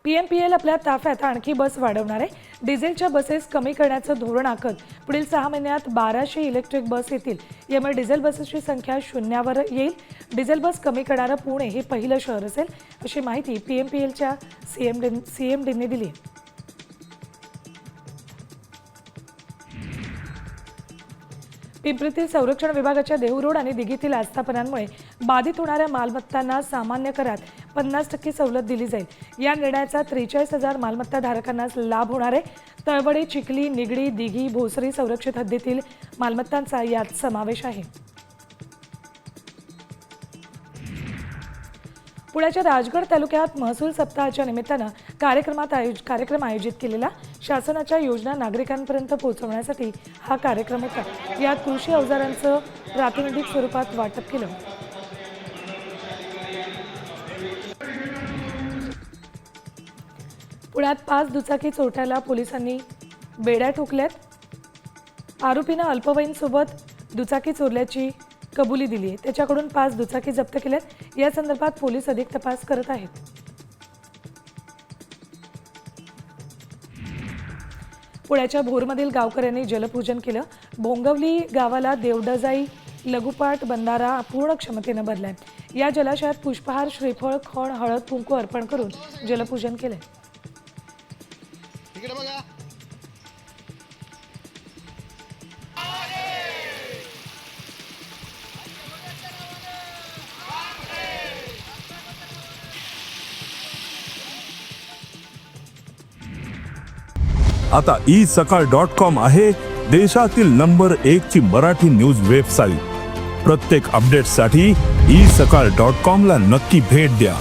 PMPL आपल्या ताफ्यात आणखी बस वाढवणार आहे. डिझेलच्या बसेस कमी करण्याचं धोरण आखत पुढील 6 महिन्यात 1200 इलेक्ट्रिक बस येतील. यामुळे डिझेल बसेसची संख्या शून्यावर येईल. डिझेल बस कमी करणारं पुणे हे पहिलं शहर असेल, अशी माहिती PMPLच्या CMDने दिली आहे. पिंपरीतील संरक्षण विभागाच्या देहू आणि दिघीतील आस्थापनांमुळे बाधित होणाऱ्या मालमत्तांना सामान्य करात 50% सवलत दिली जाईल. या निर्णयाचा 43,000 मालमत्ता धारकांना लाभ होणार आहे. तळवडे, चिखली, निगडी, दिघी, भोसरी संरक्षित हद्दीतील मालमत्तांचा यात समावेश आहे. पुण्याच्या राजगड तालुक्यात महसूल सप्ताहाच्या निमित्तानं कार्यक्रम आयोजित केलेला. शासनाच्या योजना नागरिकांपर्यंत पोहोचवण्यासाठी हा कार्यक्रम होता. यात कृषी अवजारांचं प्रातिनिधिक स्वरूपात वाटप केलं. पुण्यात 5 दुचाकी चोरट्याला पोलिसांनी बेड्या ठोकल्यात. आरोपीनं अल्पवयीनसोबत दुचाकी चोरल्याची कबुली दिली आहे. त्याच्याकडून 5 दुचाकी जप्त केल्यात. या संदर्भात पोलीस अधिक तपास करत आहेत. पुण्याच्या भोरमधील गावकऱ्यांनी जलपूजन केलं. भोंगवली गावाला देवडजाई लघुपाट बंधारा पूर्ण क्षमतेनं भरलाय. या जलाशयात पुष्पहार, श्रीफळ, खण, हळद, कुंकू अर्पण करून जलपूजन केलंय. आता isakal.com आहे देशातील नंबर 1 ची मराठी न्यूज वेबसाईट. प्रत्येक अपडेटसाठी isakal.com ला नक्की भेट द्या.